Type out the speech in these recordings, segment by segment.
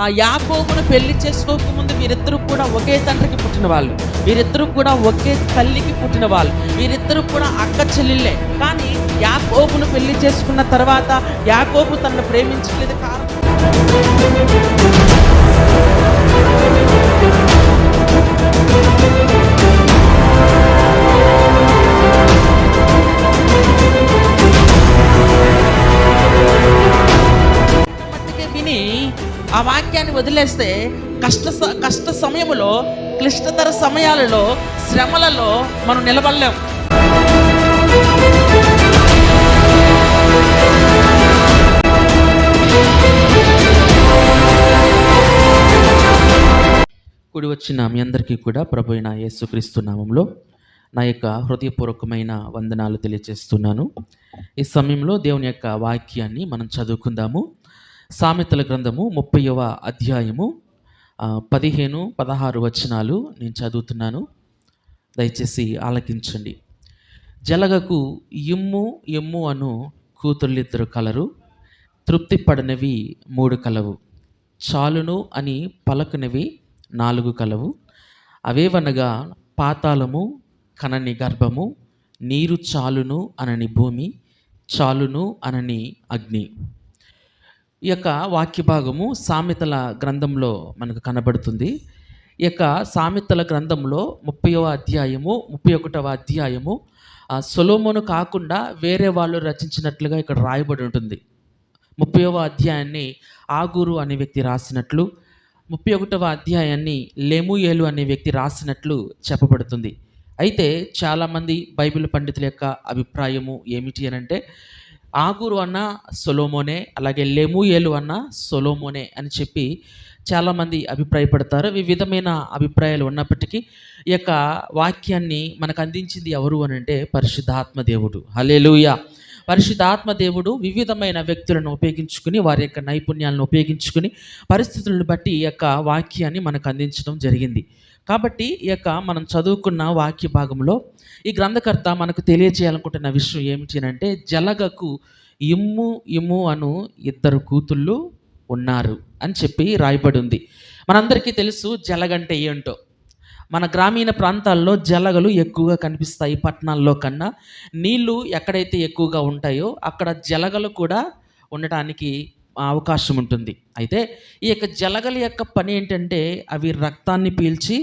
ఆ యాకోబును పెళ్లి చేసుకోకముందు వీరిద్దరూ కూడా ఒకే తండ్రికి పుట్టిన వాళ్ళు, వీరిద్దరూ కూడా ఒకే తల్లికి పుట్టిన వాళ్ళు, వీరిద్దరూ కూడా అక్క చెల్లెళ్ళే. కానీ యాకోబును పెళ్లి చేసుకున్న తర్వాత యాకోబు తనను ప్రేమించలేదు. కారణం మట్టుకే విని ఆ వాక్యాన్ని వదిలేస్తే కష్ట సమయములో, క్లిష్టతర సమయాలలో, శ్రమలలో మనం నిలబడలేం. కూడి వచ్చిన మీ అందరికీ కూడా ప్రభు అయిన యేసుక్రీస్తు నామంలో నా యొక్క హృదయపూర్వకమైన వందనాలు తెలియజేస్తున్నాను. ఈ సమయంలో దేవుని యొక్క వాక్యాన్ని మనం చదువుకుందాము. సామెతల గ్రంథము 30వ అధ్యాయము 15-16 వచనాలు నేను చదువుతున్నాను. దయచేసి ఆలకించండి. జలగకు ఇమ్ము ఇమ్ము అను కూతుర్లిద్దరు కలరు, తృప్తి పడనివి 3 కలవు, చాలును అని పలకనివి 4 కలవు. అవేవనగా పాతాళము కనని గర్భము, నీరు చాలును అనని భూమి, చాలును అనని అగ్ని. ఈ యొక్క వాక్య భాగము సామెతల గ్రంథంలో మనకు కనబడుతుంది. ఈ యొక్క సామెతల గ్రంథంలో 30వ అధ్యాయము 31వ అధ్యాయము సొలొమోను కాకుండా వేరే వాళ్ళు రచించినట్లుగా ఇక్కడ రాయబడి ఉంటుంది. 30వ అధ్యాయాన్ని ఆగూరు అనే వ్యక్తి రాసినట్లు, 31వ అధ్యాయాన్ని లెమూయేలు అనే వ్యక్తి రాసినట్లు చెప్పబడుతుంది. అయితే చాలామంది బైబిల్ పండితుల యొక్క అభిప్రాయము ఏమిటి అని అంటే, ఆగూరు అన్న సొలొమోనే, అలాగే లెమూయేలు అన్న సొలొమోనే అని చెప్పి చాలామంది అభిప్రాయపడతారు. వివిధమైన అభిప్రాయాలు ఉన్నప్పటికీ ఈ యొక్క వాక్యాన్ని మనకు అందించింది ఎవరు అని అంటే పరిశుద్ధాత్మ దేవుడు. హల్లెలూయా. పరిశుద్ధాత్మ దేవుడు వివిధమైన వ్యక్తులను ఉపయోగించుకుని, వారి యొక్క నైపుణ్యాలను ఉపయోగించుకుని, పరిస్థితులను బట్టి ఈ యొక్క వాక్యాన్ని మనకు అందించడం జరిగింది. కాబట్టి ఈ యొక్క మనం చదువుకున్న వాక్య భాగంలో ఈ గ్రంథకర్త మనకు తెలియజేయాలనుకుంటున్న విషయం ఏమిటి అంటే, జలగకు ఇమ్ము ఇమ్ము అను 2 కూతుళ్ళు ఉన్నారు అని చెప్పి రాయబడి ఉంది. మనందరికీ తెలుసు జలగంటే ఏంటో. మన గ్రామీణ ప్రాంతాల్లో జలగలు ఎక్కువగా కనిపిస్తాయి పట్టణాల్లో కన్నా. నీళ్లు ఎక్కడైతే ఎక్కువగా ఉంటాయో అక్కడ జలగలు కూడా ఉండటానికి అవకాశం ఉంటుంది. అయితే ఈ యొక్క జలగల యొక్క పని ఏంటంటే, అవి రక్తాన్ని పీల్చి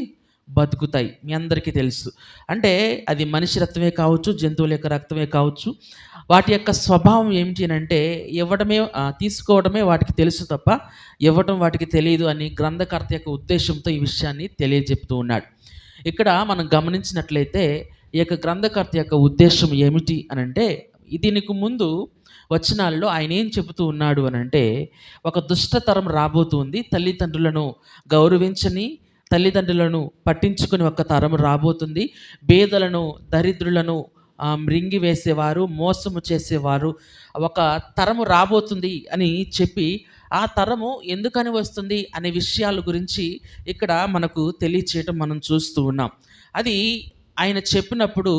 బతుకుతాయి. మీ అందరికీ తెలుసు. అంటే అది మనిషి రక్తమే కావచ్చు, జంతువుల యొక్క రక్తమే కావచ్చు. వాటి యొక్క స్వభావం ఏమిటి అని అంటే, ఇవ్వడమే తీసుకోవడమే వాటికి తెలుసు తప్ప ఇవ్వడం వాటికి తెలియదు అని గ్రంథకర్త యొక్క ఉద్దేశంతో ఈ విషయాన్ని తెలియజెప్తూ ఉన్నాడు. ఇక్కడ మనం గమనించినట్లయితే ఈ యొక్క గ్రంథకర్త యొక్క ఉద్దేశం ఏమిటి అని అంటే, దీనికి ముందు వచనాల్లో ఆయన ఏం చెబుతూ ఉన్నాడు అని అంటే, ఒక దుష్టతరం రాబోతుంది, తల్లిదండ్రులను గౌరవించని, తల్లిదండ్రులను పట్టించుకుని ఒక తరం రాబోతుంది, పేదలను దరిద్రులను మృంగి వేసేవారు, మోసము చేసేవారు ఒక తరము రాబోతుంది అని చెప్పి, ఆ తరము ఎందుకని వస్తుంది అనే విషయాల గురించి ఇక్కడ మనకు తెలియచేయటం మనం చూస్తూ ఉన్నాం. అది ఆయన చెప్పినప్పుడు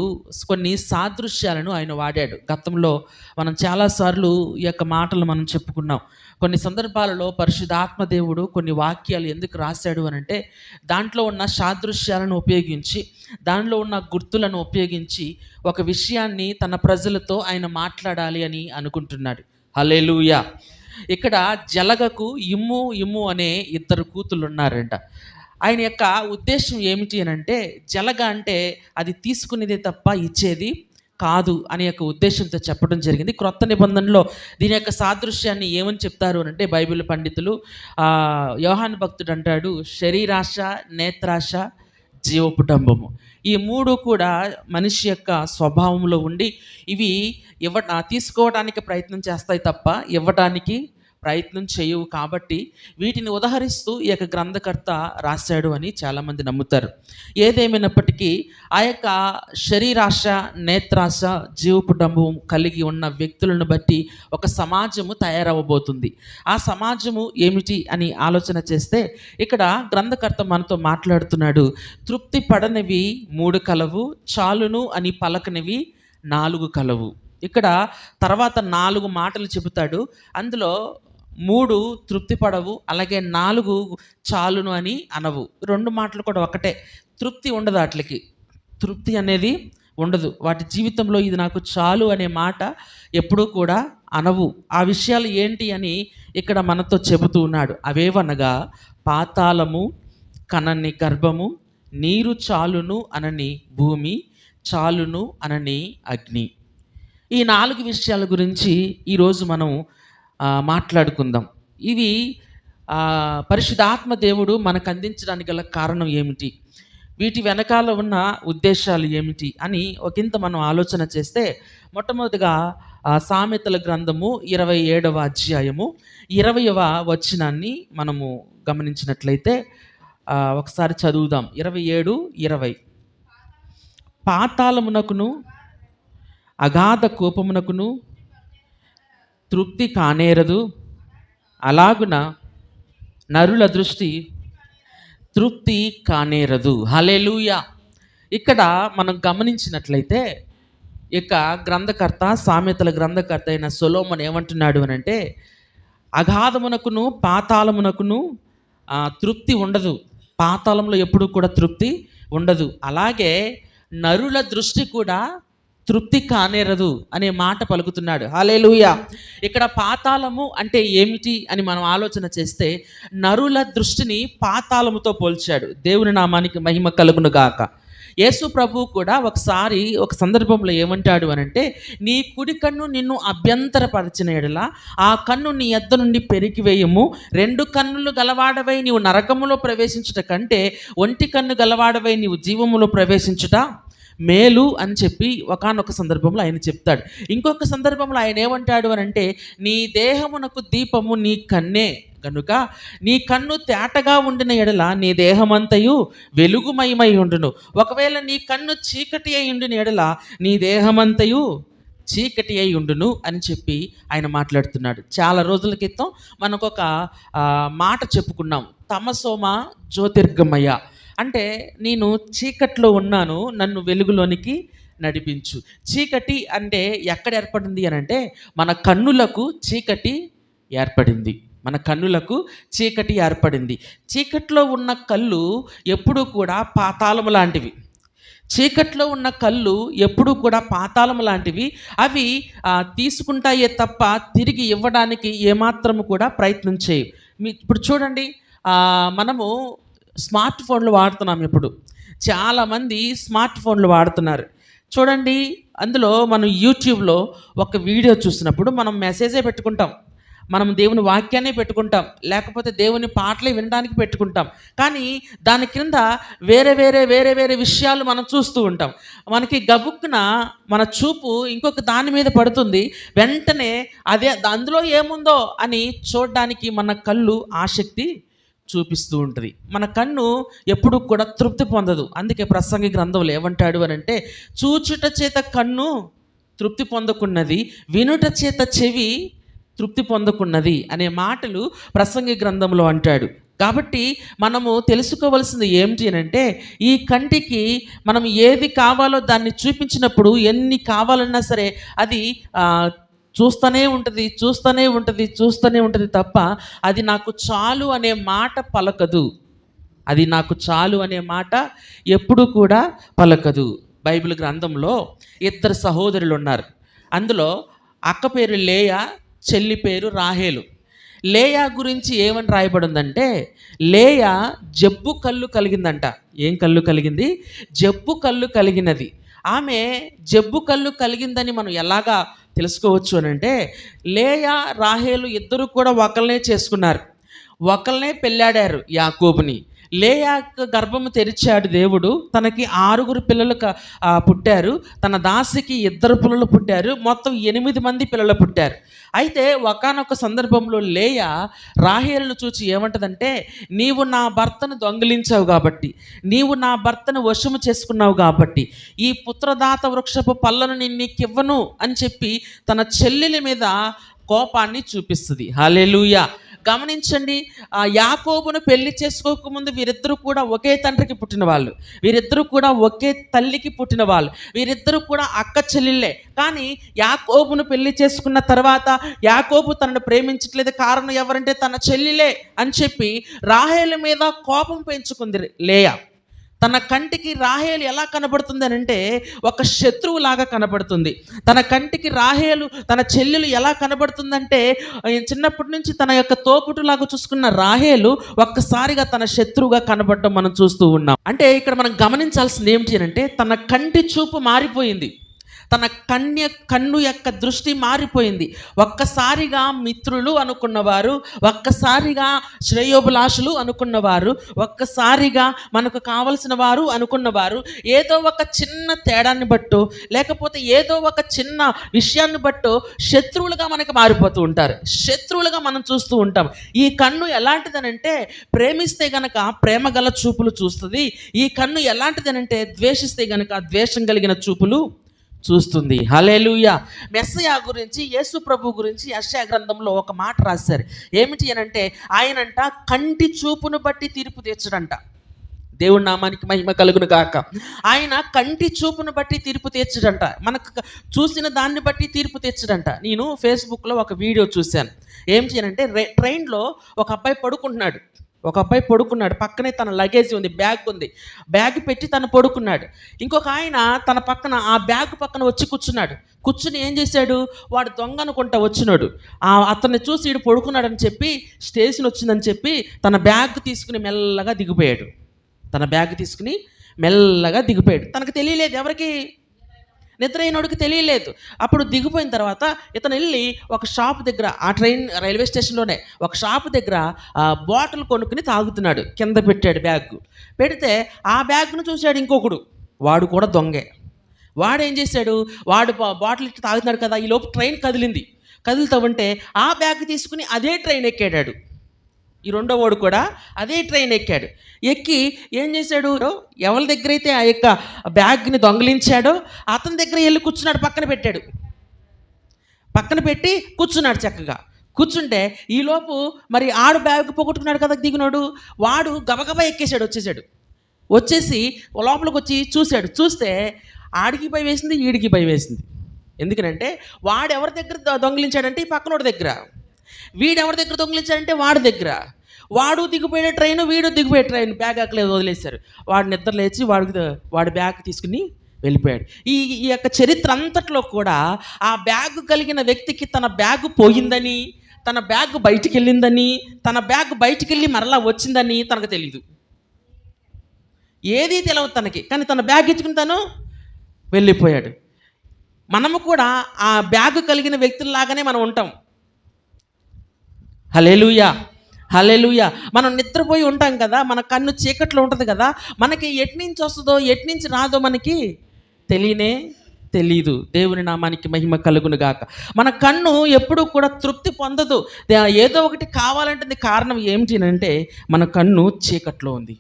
కొన్ని సాదృశ్యాలను ఆయన వాడాడు. గతంలో మనం చాలాసార్లు ఈ యొక్క మాటలు మనం చెప్పుకున్నాం. కొన్ని సందర్భాలలో పరిశుద్ధాత్మ దేవుడు కొన్ని వాక్యాలు ఎందుకు రాశాడు అని అంటే, దాంట్లో ఉన్న సాదృశ్యాలను ఉపయోగించి, దానిలో ఉన్న గుర్తులను ఉపయోగించి ఒక విషయాన్ని తన ప్రజలతో ఆయన మాట్లాడాలి అని అనుకుంటున్నాడు. హల్లెలూయా. ఇక్కడ జలగకు ఇమ్ము ఇమ్ము అనే 2 కూతుళ్ళు ఉన్నారంట. ఆయన యొక్క ఉద్దేశం ఏమిటి అని అంటే, జలగ అంటే అది తీసుకునేదే తప్ప ఇచ్చేది కాదు అనే యొక్క ఉద్దేశంతో చెప్పడం జరిగింది. క్రొత్త నిబంధనలో దీని యొక్క సాదృశ్యాన్ని ఏమని చెప్తారు అని అంటే, బైబిల్ పండితులు యోహాను భక్తుడు అంటాడు, శరీరాశ, నేత్రాశ, జీవపుటంబము. ఈ 3 కూడా మనిషి యొక్క స్వభావంలో ఉండి ఇవి తీసుకోవడానికి ప్రయత్నం చేస్తాయి తప్ప ఇవ్వడానికి ప్రయత్నం చేయవు. కాబట్టి వీటిని ఉదహరిస్తూ ఈ యొక్క గ్రంథకర్త రాశాడు అని చాలామంది నమ్ముతారు. ఏదేమైనప్పటికీ ఆ యొక్క శరీరాశ, నేత్రాశ, జీవపుటంబం కలిగి ఉన్న వ్యక్తులను బట్టి ఒక సమాజము తయారవబోతుంది. ఆ సమాజము ఏమిటి అని ఆలోచన చేస్తే ఇక్కడ గ్రంథకర్త మనతో మాట్లాడుతున్నాడు. తృప్తి పడనివి 3 కలవు, చాలును అని పలకనివి 4 కలవు. ఇక్కడ తర్వాత 4 మాటలు చెబుతాడు. అందులో 3 తృప్తి పడవు, అలాగే 4 చాలును అని అనవు. 2 మాటలు కూడా ఒకటే. తృప్తి ఉండదు వాటికి. తృప్తి అనేది ఉండదు. వాటి జీవితంలో ఇది నాకు చాలు అనే మాట ఎప్పుడూ కూడా అనవు. ఆ విషయాలు ఏంటి అని ఇక్కడ మనతో చెబుతూ ఉన్నాడు. అవేవనగా పాతాళము కనని గర్భము, నీరు చాలును అనని భూమి, చాలును అనని అగ్ని. ఈ 4 విషయాల గురించి ఈరోజు మనం మాట్లాడుకుందాం. ఇవి పరిశుద్ధాత్మ దేవుడు మనకు అందించడానికి గల కారణం ఏమిటి, వీటి వెనకాల ఉన్న ఉద్దేశాలు ఏమిటి అని ఒకంత మనం ఆలోచన చేస్తే, మొట్టమొదటిగా సామెతల గ్రంథము 27వ అధ్యాయము 20వ వచనాన్ని మనము గమనించినట్లయితే ఒకసారి చదువుదాం. 27:20. పాతాళమునకును అగాధ కోపమునకును తృప్తి కానేరదు, అలాగున నరుల దృష్టి తృప్తి కానేరదు. హల్లెలూయా. ఇక్కడ మనం గమనించినట్లయితే ఇక గ్రంథకర్త, సామెతల గ్రంథకర్త అయిన సొలొమోను ఏమంటున్నాడు అని అంటే, అగాధమునకును పాతాళమునకును తృప్తి ఉండదు. పాతాళంలో ఎప్పుడు కూడా తృప్తి ఉండదు. అలాగే నరుల దృష్టి కూడా తృప్తి కానేరదు అనే మాట పలుకుతున్నాడు. హల్లెలూయా. ఇక్కడ పాతాళము అంటే ఏమిటి అని మనం ఆలోచన చేస్తే, నరుల దృష్టిని పాతాళముతో పోల్చాడు. దేవుని నామానికి మహిమ కలుగును గాక. యేసు ప్రభువు కూడా ఒకసారి ఒక సందర్భంలో ఏమంటాడు అని అంటే, నీ కుడి కన్ను నిన్ను అభ్యంతరపరిచిన ఎడల ఆ కన్ను నీ యొద్ద నుండి పెరికివేయము. 2 కన్నులు గలవాడవై నీవు నరకములో ప్రవేశించుట కంటే ఒంటి కన్ను గలవాడవై నీవు జీవములో ప్రవేశించుట మేలు అని చెప్పి ఒకానొక సందర్భంలో ఆయన చెప్తాడు. ఇంకొక సందర్భంలో ఆయన ఏమంటాడు అని అంటే, నీ దేహమునకు దీపము నీ కన్నే కనుక నీ కన్ను తేటగా ఉండిన ఎడల నీ దేహమంతయు వెలుగుమయమై ఉండును. ఒకవేళ నీ కన్ను చీకటి అయి ఉండిన ఎడల నీ దేహమంతయు చీకటి అయి ఉండును అని చెప్పి ఆయన మాట్లాడుతున్నాడు. చాలా రోజుల క్రితం మనకొక మాట చెప్పుకున్నాం, తమసోమ జ్యోతిర్గమయ. అంటే నేను చీకట్లో ఉన్నాను, నన్ను వెలుగులోనికి నడిపించు. చీకటి అంటే ఎక్కడ ఏర్పడింది అని అంటే, మన కన్నులకు చీకటి ఏర్పడింది. మన కన్నులకు చీకటి ఏర్పడింది. చీకట్లో ఉన్న కళ్ళు ఎప్పుడూ కూడా పాతాళము లాంటివి. చీకట్లో ఉన్న కళ్ళు ఎప్పుడూ కూడా పాతాళం లాంటివి. అవి తీసుకుంటాయే తప్ప తిరిగి ఇవ్వడానికి ఏమాత్రము కూడా ప్రయత్నం చేయవు. ఇప్పుడు చూడండి, మనము స్మార్ట్ ఫోన్లు వాడుతున్నాం. ఇప్పుడు చాలామంది స్మార్ట్ ఫోన్లు వాడుతున్నారు. చూడండి, అందులో మనం యూట్యూబ్లో ఒక వీడియో చూసినప్పుడు మనం మెసేజే పెట్టుకుంటాం, మనం దేవుని వాక్యాన్ని పెట్టుకుంటాం, లేకపోతే దేవుని పాటలే వినడానికి పెట్టుకుంటాం. కానీ దాని కింద వేరే వేరే వేరే వేరే విషయాలు మనం చూస్తూ ఉంటాం. మనకి గబుక్కున మన చూపు ఇంకొక దాని మీద పడుతుంది. వెంటనే అదే అందులో ఏముందో అని చూడడానికి మన కళ్ళు ఆసక్తి చూపిస్తూ ఉంటుంది. మన కన్ను ఎప్పుడు కూడా తృప్తి పొందదు. అందుకే ప్రసంగి గ్రంథంలో ఏమంటాడు అని అంటే, చూచుట చేత కన్ను తృప్తి పొందకున్నది, వినుట చేత చెవి తృప్తి పొందకున్నది అనే మాటలు ప్రసంగి గ్రంథంలో అంటాడు. కాబట్టి మనము తెలుసుకోవాల్సింది ఏమిటి అని అంటే, ఈ కంటికి మనం ఏది కావాలో దాన్ని చూపించినప్పుడు ఎన్ని కావాలన్నా సరే అది చూస్తూనే ఉంటుంది తప్ప అది నాకు చాలు అనే మాట పలకదు. అది నాకు చాలు అనే మాట ఎప్పుడు కూడా పలకదు. బైబిల్ గ్రంథంలో 2 సహోదరులు ఉన్నారు. అందులో అక్క పేరు లేయా, చెల్లి పేరు రాహేలు. లేయా గురించి ఏమని రాయబడిందంటే, లేయా జబ్బు కళ్ళు కలిగిందంట. ఏం కళ్ళు కలిగింది? జబ్బు కళ్ళు కలిగినది. ఆమె జబ్బు కళ్ళు కలిగిందని మనం ఎలాగా తెలుసుకోవచ్చు అని అంటే, లేయా రాహేలు ఇద్దరు కూడా ఒకళ్ళనే చేసుకున్నారు, ఒకళ్ళనే పెళ్ళాడారు యాకోబుని. లేయా గర్భము తెరిచాడు దేవుడు. తనకి 6 పిల్లలు పుట్టారు. తన దాసికి 2 పిల్లలు పుట్టారు. మొత్తం 8 మంది పిల్లలు పుట్టారు. అయితే ఒకానొక సందర్భంలో లేయా రాహేలును చూచి ఏమంటదంటే, నీవు నా భర్తను దొంగిలించావు కాబట్టి, నీవు నా భర్తను వశము చేసుకున్నావు కాబట్టి ఈ పుత్రదాత వృక్షపు పళ్ళను నేను నీకు ఇవ్వను అని చెప్పి తన చెల్లెలి మీద కోపాన్ని చూపిస్తుంది. హల్లెలూయా. గమనించండి, యాకోబును పెళ్లి చేసుకోకముందు వీరిద్దరూ కూడా ఒకే తండ్రికి పుట్టిన వాళ్ళు, వీరిద్దరూ కూడా ఒకే తల్లికి పుట్టిన వాళ్ళు, వీరిద్దరూ కూడా అక్క చెల్లెళ్ళే. కానీ యాకోబును పెళ్లి చేసుకున్న తర్వాత యాకోబు తనను ప్రేమించట్లేదు, కారణం ఎవరంటే తన చెల్లిలే అని చెప్పి రాహేలు మీద కోపం పెంచుకుంది లేయా. తన కంటికి రాహేలు ఎలా కనబడుతుంది అని అంటే ఒక శత్రువులాగా కనబడుతుంది. తన కంటికి రాహేలు తన చెల్లెలు ఎలా కనబడుతుందంటే చిన్నప్పటి నుంచి తన యొక్క తోపుటులాగా చూసుకున్న రాహేలు ఒక్కసారిగా తన శత్రువుగా కనబడటం మనం చూస్తూ ఉన్నాం. అంటే ఇక్కడ మనం గమనించాల్సింది ఏమిటి అంటే తన కంటి చూపు మారిపోయింది, తన కన్ను యొక్క దృష్టి మారిపోయింది. ఒక్కసారిగా మిత్రులు అనుకున్నవారు, ఒక్కసారిగా శ్రేయోభిలాషులు అనుకున్నవారు, ఒక్కసారిగా మనకు కావలసిన వారు అనుకున్నవారు ఏదో ఒక చిన్న తేడాన్ని బట్టో లేకపోతే ఏదో ఒక చిన్న విషయాన్ని బట్టో శత్రువులుగా మనకు మారిపోతూ ఉంటారు, శత్రువులుగా మనం చూస్తూ ఉంటాం. ఈ కన్ను ఎలాంటిదనంటే ప్రేమిస్తే గనక ప్రేమ గల చూపులు చూస్తుంది, ఈ కన్ను ఎలాంటిదనంటే ద్వేషిస్తే గనక ద్వేషం కలిగిన చూపులు చూస్తుంది. హల్లెలూయా. మెస్సయా గురించి, యేసు ప్రభు గురించి యెషయా గ్రంథంలో ఒక మాట రాశారు. ఏమిటి అనంటే ఆయనంట కంటి చూపును బట్టి తీర్పు తీర్చడంట. దేవుడి నామానికి మహిమ కలుగును గాక. ఆయన కంటి చూపును బట్టి తీర్పు తీర్చడంట, మనకు చూసిన దాన్ని బట్టి తీర్పు తీర్చడంట. నేను ఫేస్బుక్లో ఒక వీడియో చూశాను. ఏమిటి అనంటే ట్రైన్లో ఒక అబ్బాయి పడుకున్నాడు, పక్కనే తన లగేజ్ ఉంది, బ్యాగ్ ఉంది, బ్యాగ్ పెట్టి తను పడుకున్నాడు. ఇంకొక ఆయన తన పక్కన ఆ బ్యాగ్ పక్కన వచ్చి కూర్చుని ఏం చేశాడు, వాడు దొంగ అనుకుంటా వచ్చినాడు, అతన్ని చూసి వీడు పడుకున్నాడని చెప్పి స్టేషన్ వచ్చిందని చెప్పి తన బ్యాగ్ తీసుకుని మెల్లగా దిగిపోయాడు. తనకు తెలియలేదు, ఎవరికి, నిద్ర అయినోడికి తెలియలేదు. అప్పుడు దిగిపోయిన తర్వాత ఇతను వెళ్ళి ఒక షాప్ దగ్గర, ఆ రైల్వే స్టేషన్లోనే ఒక షాప్ దగ్గర బాటిల్ కొనుక్కుని తాగుతున్నాడు. కింద పెట్టాడు బ్యాగ్, పెడితే ఆ బ్యాగ్ను చూశాడు ఇంకొకడు, వాడు కూడా దొంగే. వాడు ఏం చేశాడు, వాడు బాటిల్ ఇట్లా తాగుతున్నాడు కదా, ఈ లోపు ట్రైన్ కదులుతూ ఉంటే ఆ బ్యాగ్ తీసుకుని అదే ట్రైన్ ఎక్కాడు. ఈ రెండో వాడు కూడా అదే ట్రైన్ ఎక్కి ఏం చేశాడు, ఎవరి దగ్గర అయితే ఆ యొక్క బ్యాగ్ని దొంగిలించాడో అతని దగ్గర వెళ్ళి కూర్చున్నాడు, పక్కన పెట్టి కూర్చున్నాడు. చక్కగా కూర్చుంటే ఈలోపు మరి ఆడు బ్యాగ్ పోగొట్టుకున్నాడు కదా దిగినోడు, వాడు గబగబా వచ్చేసి లోపలికి వచ్చి చూస్తే ఆడికి భయం వేసింది, ఈడికి భయం వేసింది. ఎందుకనంటే వాడు ఎవరి దగ్గర దొంగిలించాడంటే ఈ పక్కనోడి దగ్గర, వీడెవరి దగ్గర దొంగిలించాడంటే వాడి దగ్గర. వాడు దిగిపోయిన ట్రైన్, వీడు దిగిపోయే ట్రైన్, బ్యాగ్ అక్కలేదు వదిలేశారు. వాడు నిద్ర లేచి వాడి బ్యాగ్ తీసుకుని వెళ్ళిపోయాడు. ఈ యొక్క చరిత్ర అంతట్లో కూడా ఆ బ్యాగ్ కలిగిన వ్యక్తికి తన బ్యాగ్ పోయిందని, తన బ్యాగ్ బయటికి వెళ్ళిందని, తన బ్యాగ్ బయటికి వెళ్ళి మరలా వచ్చిందని తనకు తెలియదు, ఏదీ తెలియదు తనకి. కానీ తన బ్యాగ్ ఇచ్చుకుని తను వెళ్ళిపోయాడు. మనము కూడా ఆ బ్యాగ్ కలిగిన వ్యక్తుల్లాగానే మనం ఉంటాం. హల్లెలూయా. మనం నిద్రపోయి ఉంటాం కదా, మన కన్ను చీకట్లో ఉంటుంది కదా, మనకి ఎట్నుంచి వస్తుందో ఎట్నుంచి రాదో మనకి తెలీదు. దేవుని నామానికి మహిమ కలుగును గాక. మన కన్ను ఎప్పుడూ కూడా తృప్తి పొందదు, ఏదో ఒకటి కావాలంటుంది. కారణం ఏమిటి అంటే మన కన్ను చీకట్లో ఉంది,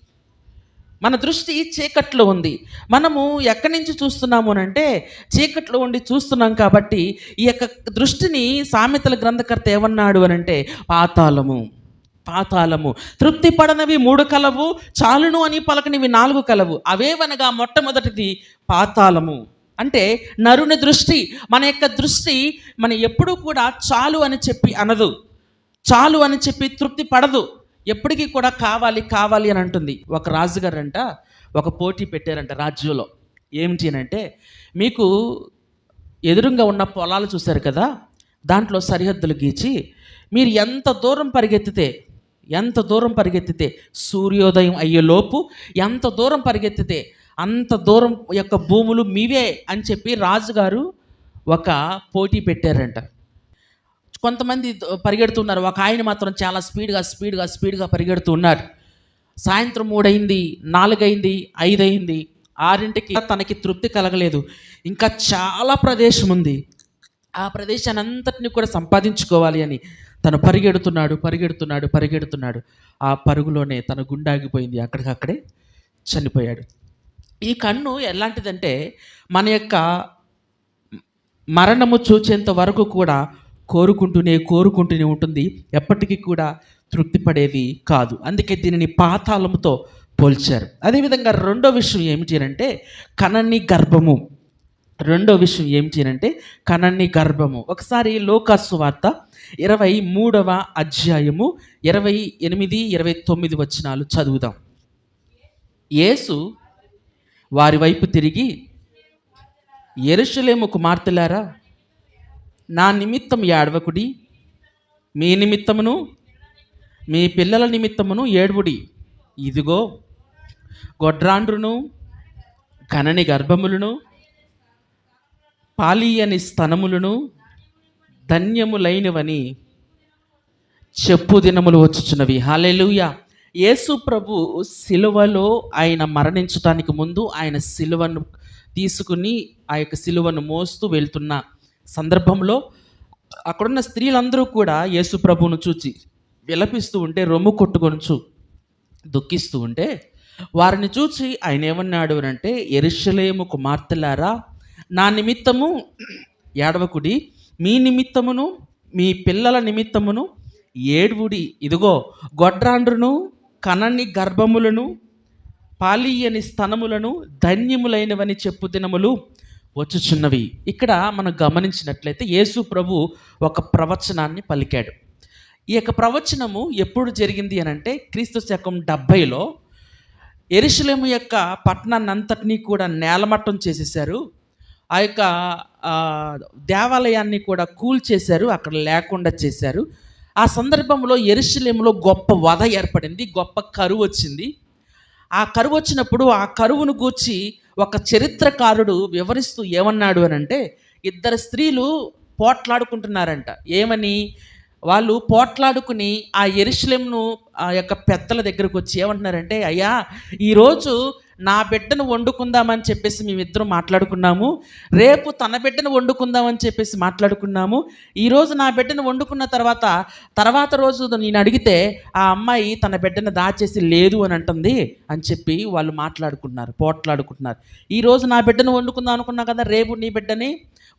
మన దృష్టి చీకట్లో ఉంది. మనము ఎక్కడి నుంచి చూస్తున్నాము అంటే చీకట్లో ఉండి చూస్తున్నాం. కాబట్టి ఈ యొక్క దృష్టిని సామెతల గ్రంథకర్త ఏమన్నాడు అనంటే పాతాళము, తృప్తి పడనవి 3 కలవు, చాలును అని పలకనివి 4 కలవు. అవేవనగా మొట్టమొదటిది పాతాళము. అంటే నరుని దృష్టి, మన యొక్క దృష్టి మన ఎప్పుడూ కూడా చాలు అని చెప్పి అనదు, చాలు అని చెప్పి తృప్తి పడదు, ఎప్పటికీ కూడా కావాలి అని అంటుంది. ఒక రాజుగారంట ఒక పోటీ పెట్టారంట రాజ్యంలో. ఏమిటి అని అంటే, మీకు ఎదురుగా ఉన్న పొలాలు చూశారు కదా, దాంట్లో సరిహద్దులు గీచి మీరు ఎంత దూరం పరిగెత్తితే సూర్యోదయం అయ్యేలోపు ఎంత దూరం పరిగెత్తితే అంత దూరం యొక్క భూములు మీవే అని చెప్పి రాజుగారు ఒక పోటీ పెట్టారంట. కొంతమంది పరిగెడుతున్నారు, ఒక ఆయన మాత్రం చాలా స్పీడ్గా పరిగెడుతూ ఉన్నారు. సాయంత్రం 3 అయింది, 4 అయింది, 5 అయింది, 6ంటికి తనకి తృప్తి కలగలేదు. ఇంకా చాలా ప్రదేశం ఉంది, ఆ ప్రదేశాన్ని అంతటిని కూడా సంపాదించుకోవాలి అని తను పరిగెడుతున్నాడు. ఆ పరుగులోనే తన గుండె ఆగిపోయింది, అక్కడికక్కడే చనిపోయాడు. ఈ కన్ను ఎలాంటిదంటే మన యొక్క మరణము చూచేంత వరకు కూడా కోరుకుంటూనే ఉంటుంది. ఎప్పటికీ కూడా తృప్తి పడేది కాదు. అందుకే దీనిని పాతాళముతో పోల్చారు. అదేవిధంగా రెండో విషయం ఏమిటి అంటే కనని గర్భము. రెండో విషయం ఏమిటి అంటే కనని గర్భము. ఒకసారి లోకాసు వార్త 23వ అధ్యాయము 28, 29 వచనాలు చదువుదాం. యేసు వారి వైపు తిరిగి, యెరూషలేము కుమార్తెలారా, నా నిమిత్తం ఏడవకుడి, మీ నిమిత్తమును మీ పిల్లల నిమిత్తమును ఏడ్వుడి. ఇదిగో గొడ్రాండ్రును కనని గర్భములను పాలీయని స్తనములను ధన్యములైనవని చెప్పు దినములు వచ్చుచున్నవి. హల్లెలూయా. యేసు ప్రభు సిలువలో ఆయన మరణించడానికి ముందు ఆయన సిలువను తీసుకుని ఆ యొక్క సిలువను మోస్తూ వెళ్తున్న సందర్భంలో అక్కడున్న స్త్రీలందరూ కూడా యేసు ప్రభువును చూచి విలపిస్తూ ఉంటే, రొమ్ము కొట్టుకొనుచు దుఃఖిస్తూ ఉంటే, వారిని చూచి ఆయన ఏమన్నాడు అంటే, యెరూషలేము కుమార్తెలారా, నా నిమిత్తము ఏడవకుడి, మీ నిమిత్తమును మీ పిల్లల నిమిత్తమును ఏడ్వుడి. ఇదిగో గొడ్రాండ్రును కనని గర్భములను పాలీయని స్తనములను ధన్యములైనవని చెప్పు దినములు వచ్చుచున్నవి. ఇక్కడ మనం గమనించినట్లయితే యేసు ప్రభు ఒక ప్రవచనాన్ని పలికాడు. ఈ యొక్క ప్రవచనము ఎప్పుడు జరిగింది అని అంటే క్రీస్తు శకం 70లో యెరూషలేము యొక్క పట్టణాన్ని అంతటినీ కూడా నేలమట్టం చేసేసారు. ఆ యొక్క దేవాలయాన్ని కూడా కూల్చేశారు, అక్కడ లేకుండా చేశారు. ఆ సందర్భంలో యెరూషలేములో గొప్ప వధ ఏర్పడింది, గొప్ప కరువు వచ్చింది. ఆ కరువు వచ్చినప్పుడు ఆ కరువును గూర్చి ఒక చరిత్రకారుడు వివరిస్తూ ఏమన్నాడు అని అంటే, ఇద్దరు స్త్రీలు పోట్లాడుకుంటున్నారంట. ఏమని? వాళ్ళు పోట్లాడుకుని ఆ యెరూషలేమును ఆ యొక్క పెద్దల దగ్గరకు వచ్చి ఏమంటున్నారంటే, అయ్యా, ఈరోజు నా బిడ్డను వండుకుందామని చెప్పేసి మేమిద్దరం మాట్లాడుకున్నాము, రేపు తన బిడ్డను వండుకుందామని చెప్పేసి మాట్లాడుకున్నాము. ఈరోజు నా బిడ్డను వండుకున్న తర్వాత రోజు నేను అడిగితే ఆ అమ్మాయి తన బిడ్డను దాచేసి లేదు అని అంటుంది అని చెప్పి వాళ్ళు పోట్లాడుకుంటున్నారు. ఈరోజు నా బిడ్డను వండుకుందాం అనుకున్నా కదా, రేపు నీ బిడ్డని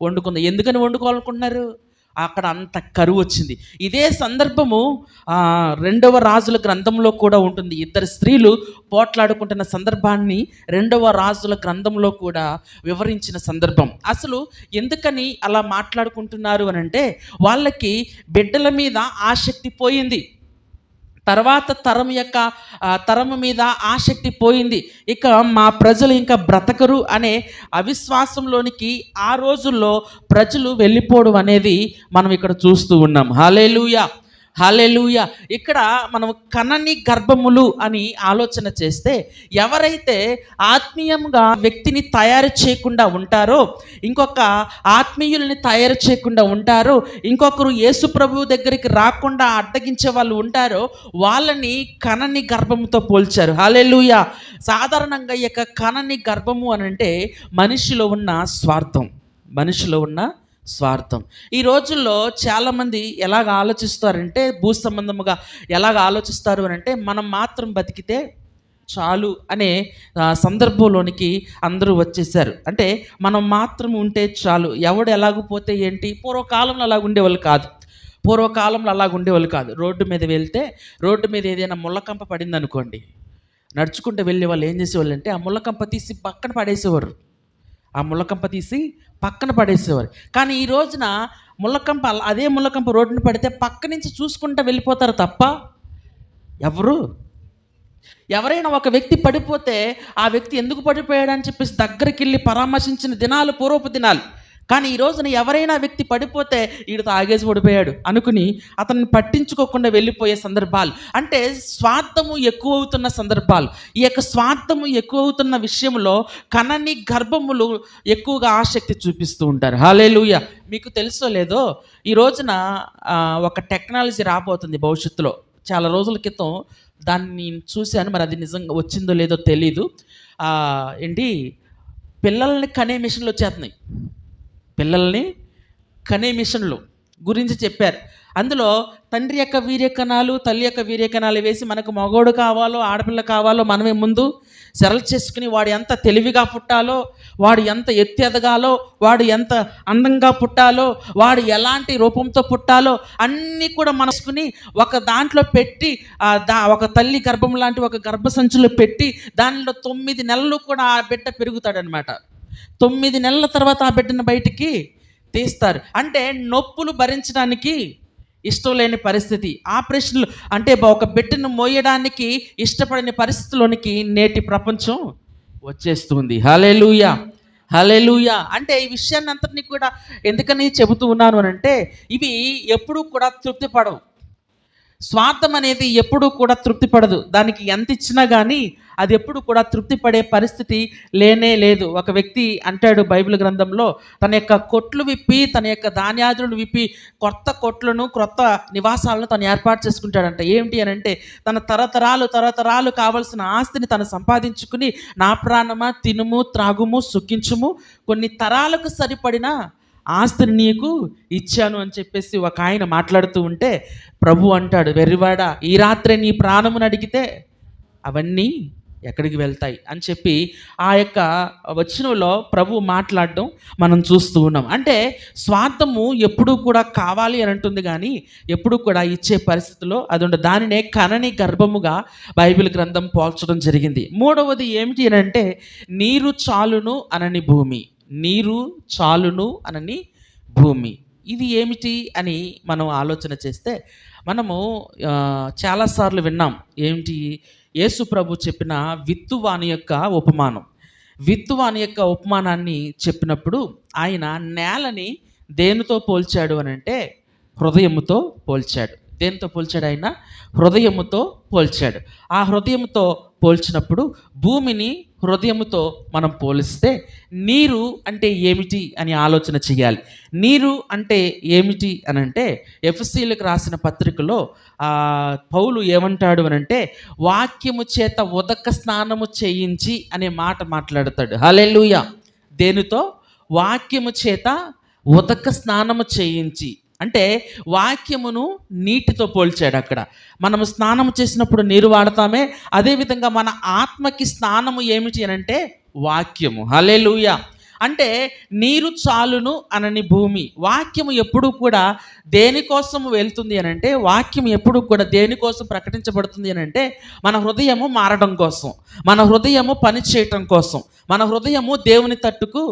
వండుకుందాం. ఎందుకని వండుకోవాలనుకుంటున్నారు? అక్కడ అంత కరువు వచ్చింది. ఇదే సందర్భము 2వ రాజుల గ్రంథంలో కూడా ఉంటుంది. ఇద్దరు స్త్రీలు పోట్లాడుకుంటున్న సందర్భాన్ని 2వ రాజుల గ్రంథంలో కూడా వివరించిన సందర్భం. అసలు ఎందుకని అలా మాట్లాడుకుంటున్నారు అని అంటే, వాళ్ళకి బిడ్డల మీద ఆసక్తి పోయింది. తర్వాత తరము మీద ఆసక్తి పోయింది. ఇక మా ప్రజలు ఇంకా బ్రతకరు అనే అవిశ్వాసంలోనికి ఆ రోజుల్లో ప్రజలు వెళ్ళిపోవడం అనేది మనం ఇక్కడ చూస్తూ ఉన్నాం. హల్లెలూయా, హల్లెలూయా. ఇక్కడ మనం కనని గర్భములు అని ఆలోచన చేస్తే, ఎవరైతే ఆత్మీయంగా వ్యక్తిని తయారు చేయకుండా ఉంటారో, ఇంకొక ఆత్మీయుల్ని తయారు చేయకుండా ఉంటారో, ఇంకొకరు యేసు ప్రభువు దగ్గరికి రాకుండా అడ్డగించే వాళ్ళు ఉంటారో, వాళ్ళని కనని గర్భముతో పోల్చారు. హల్లెలూయా. సాధారణంగా ఈ యొక్క కనని గర్భము అని అంటే మనిషిలో ఉన్న స్వార్థం. ఈ రోజుల్లో చాలామంది ఎలాగ ఆలోచిస్తారంటే, భూ సంబంధముగా ఎలాగ ఆలోచిస్తారు అని అంటే, మనం మాత్రం బతికితే చాలు అనే సందర్భంలోనికి అందరూ వచ్చేసారు. అంటే మనం మాత్రం ఉంటే చాలు, ఎవడు ఎలాగపోతే ఏంటి. పూర్వకాలంలో అలాగ ఉండేవాళ్ళు కాదు. రోడ్డు మీద వెళ్తే, రోడ్డు మీద ఏదైనా ముళ్ళకంప పడింది అనుకోండి, నడుచుకుంటూ వెళ్ళే వాళ్ళు ఏం చేసేవాళ్ళు అంటే ఆ ముళ్ళకంప తీసి పక్కన పడేసేవారు. కానీ ఈ రోజున అదే ముళ్ళకంప రోడ్డున పడితే పక్క నుంచి చూసుకుంటూ వెళ్ళిపోతారు తప్ప ఎవరైనా ఒక వ్యక్తి పడిపోతే ఆ వ్యక్తి ఎందుకు పడిపోయాడని చెప్పేసి దగ్గరికి వెళ్ళి పరామర్శించిన దినాలు పూర్వపు దినాలు. కానీ ఈ రోజున ఎవరైనా వ్యక్తి పడిపోతే వీడితో ఆగేసి పడిపోయాడు అనుకుని అతన్ని పట్టించుకోకుండా వెళ్ళిపోయే సందర్భాలు. అంటే స్వార్థము ఎక్కువవుతున్న సందర్భాలు. ఈ యొక్క స్వార్థము ఎక్కువవుతున్న విషయంలో కనని గర్భములు ఎక్కువగా ఆసక్తి చూపిస్తూ ఉంటారు. హల్లెలూయా. మీకు తెలుసో లేదో, ఈ రోజున ఒక టెక్నాలజీ రాబోతుంది భవిష్యత్తులో. చాలా రోజుల క్రితం దాన్ని చూశాను, మరి అది నిజంగా వచ్చిందో లేదో తెలీదు. పిల్లల్ని కనే మిషన్లు వచ్చేస్తున్నాయి. పిల్లల్ని కనే మిషన్లు గురించి చెప్పారు. అందులో తండ్రి యొక్క వీర్యకణాలు, తల్లి యొక్క వీర్యకణాలు వేసి మనకు మగోడు కావాలో ఆడపిల్ల కావాలో మనమే ముందు సెలెక్ట్ చేసుకుని, వాడు ఎంత తెలివిగా పుట్టాలో, వాడు ఎంత ఎత్తు ఎదగాలో, వాడు ఎంత అందంగా పుట్టాలో, వాడు ఎలాంటి రూపంతో పుట్టాలో అన్నీ కూడా మనసుకుని ఒక దాంట్లో పెట్టి, ఒక తల్లి గర్భం లాంటి ఒక గర్భసంచులో పెట్టి దానిలో 9 నెలలు కూడా ఆ బిడ్డ పెరుగుతాడనమాట. 9 నెలల తర్వాత ఆ బిడ్డను బయటికి తీస్తారు. అంటే నొప్పులు భరించడానికి ఇష్టం లేని పరిస్థితి, ఆపరేషన్లు అంటే ఒక బిడ్డను మోయడానికి ఇష్టపడని పరిస్థితిలోనికి నేటి ప్రపంచం వచ్చేస్తుంది. హల్లెలూయా, హల్లెలూయా. అంటే ఈ విషయాన్ని అంతటినీ కూడా ఎందుకని చెబుతూ ఉన్నాను అని అంటే, ఇవి ఎప్పుడూ కూడా తృప్తి పడవు. స్వార్థం అనేది ఎప్పుడూ కూడా తృప్తి పడదు. దానికి ఎంత ఇచ్చినా కానీ అది ఎప్పుడు కూడా తృప్తి పడే పరిస్థితి లేనే లేదు. ఒక వ్యక్తి అంటాడు బైబిల్ గ్రంథంలో, తన యొక్క కొట్లు విప్పి, తన యొక్క ధాన్యాదులను విప్పి కొత్త కొట్లను, కొత్త నివాసాలను తను ఏర్పాటు చేసుకుంటాడంట. ఏమిటి అని అంటే, తన తరతరాలు కావలసిన ఆస్తిని తను సంపాదించుకుని, నా ప్రాణమా తినుము త్రాగుము సుఖించుము, కొన్ని తరాలకు సరిపడిన ఆస్తిని నీకు ఇచ్చాను అని చెప్పేసి ఒక ఆయన మాట్లాడుతూ ఉంటే, ప్రభు అంటాడు, వెర్రివాడా, ఈ రాత్రే నీ ప్రాణమును అడిగితే అవన్నీ ఎక్కడికి వెళ్తాయి అని చెప్పి ఆ యొక్క వచనంలో ప్రభు మాట్లాడడం మనం చూస్తూ ఉన్నాం. అంటే స్వార్థము ఎప్పుడూ కూడా కావాలి అని అంటుంది, కానీ ఎప్పుడూ కూడా ఇచ్చే పరిస్థితిలో అది ఉండదు. దానినే కనని గర్భముగా బైబిల్ గ్రంథం పోల్చడం జరిగింది. మూడవది ఏమిటి అని అంటే, నీరు చాలును అనని భూమి. నీరు చాలును అనని భూమి, ఇది ఏమిటి అని మనం ఆలోచన చేస్తే, మనము చాలాసార్లు విన్నాం. ఏమిటి? యేసు ప్రభు చెప్పిన విత్తువాని యొక్క ఉపమానం. విత్తువాని యొక్క ఉపమానాన్ని చెప్పినప్పుడు ఆయన నేలని దేనితో పోల్చాడు అని అంటే, హృదయముతో పోల్చాడు. దేనితో పోల్చాడు? ఆయన హృదయముతో పోల్చాడు. ఆ హృదయముతో పోల్చినప్పుడు భూమిని హృదయముతో మనం పోలిస్తే నీరు అంటే ఏమిటి అని ఆలోచన చేయాలి. నీరు అంటే ఏమిటి అని అంటే, ఎఫెసీయులకు రాసిన పత్రికలో పౌలు ఏమంటాడు అని అంటే, వాక్యము చేత ఉదక స్నానము చేయించి అనే మాట మాట్లాడతాడు. హల్లెలూయా. దేనితో? వాక్యము చేత ఉదక స్నానము చేయించి. అంటే వాక్యమును నీటితో పోల్చాడు. అక్కడ మనము స్నానము చేసినప్పుడు నీరు వాడతామే, అదేవిధంగా మన ఆత్మకి స్నానము ఏమిటి అని అంటే వాక్యము. హల్లెలూయా. అంటే నీరు చాలును అనని భూమి. వాక్యము ఎప్పుడూ కూడా దేనికోసం వెళ్తుంది అని అంటే, వాక్యం ఎప్పుడూ కూడా దేనికోసం ప్రకటించబడుతుంది అని అంటే, మన హృదయము మారడం కోసం, మన హృదయము పని చేయటం కోసం, మన హృదయము దేవుని తట్టుకు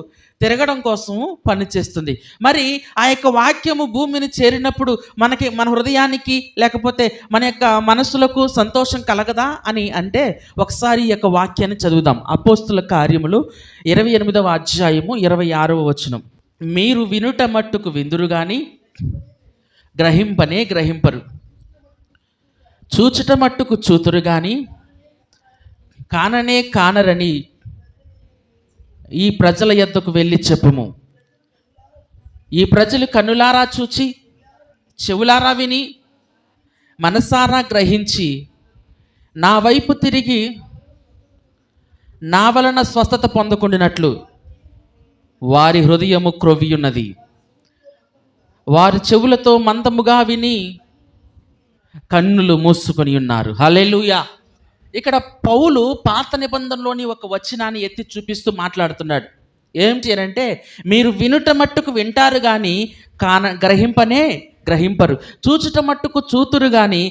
తిరగడం కోసము పనిచేస్తుంది. మరి ఆ యొక్క వాక్యము భూమిని చేరినప్పుడు మన హృదయానికి లేకపోతే మన యొక్క మనస్సులకు సంతోషం కలగదా అని అంటే, ఒకసారి ఈ యొక్క వాక్యాన్ని చదువుదాం. అపోస్తుల కార్యములు 28వ అధ్యాయము 26వ వచనం. మీరు వినుట మట్టుకు విందురు గాని గ్రహింపనే గ్రహింపరు, చూచుట మట్టుకు చూతురు గాని కాననే కానరని ఈ ప్రజల యొద్దకు వెళ్ళి చెప్పుము. ఈ ప్రజలు కన్నులారా చూచి, చెవులారా విని, మనసారా గ్రహించి నా వైపు తిరిగి నా వలన స్వస్థత పొందకుండినట్లు వారి హృదయము క్రొవ్వియున్నది, వారి చెవులతో మందముగా విని కన్నులు మూసుకొని ఉన్నారు. హల్లెలూయా. ఇక్కడ పౌలు పాత నిబంధనలోని ఒక వచనాన్ని ఎత్తి చూపిస్తూ మాట్లాడుతున్నాడు. ఏమిటి అని అంటే, మీరు వినుట మట్టుకు వింటారు కానీ గ్రహింపనే గ్రహింపరు, చూచుట మట్టుకు చూతురు కానీ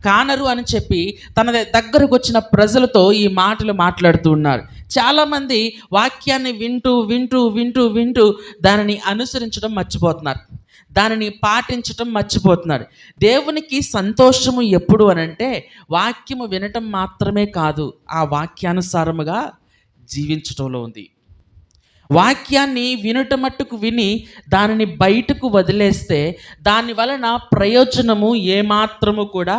కానరు అని చెప్పి తన దగ్గరకు వచ్చిన ప్రజలతో ఈ మాటలు మాట్లాడుతూ ఉన్నారు. చాలామంది వాక్యాన్ని వింటూ వింటూ వింటూ వింటూ దానిని అనుసరించడం మర్చిపోతున్నారు, దానిని పాటించటం మర్చిపోతున్నారు. దేవునికి సంతోషము ఎప్పుడు అనంటే, వాక్యము వినటం మాత్రమే కాదు, ఆ వాక్యానుసారముగా జీవించటంలో ఉంది. వాక్యాన్ని వినుట మట్టుకు విని దానిని బయటకు వదిలేస్తే దాని వలన ప్రయోజనము ఏమాత్రము కూడా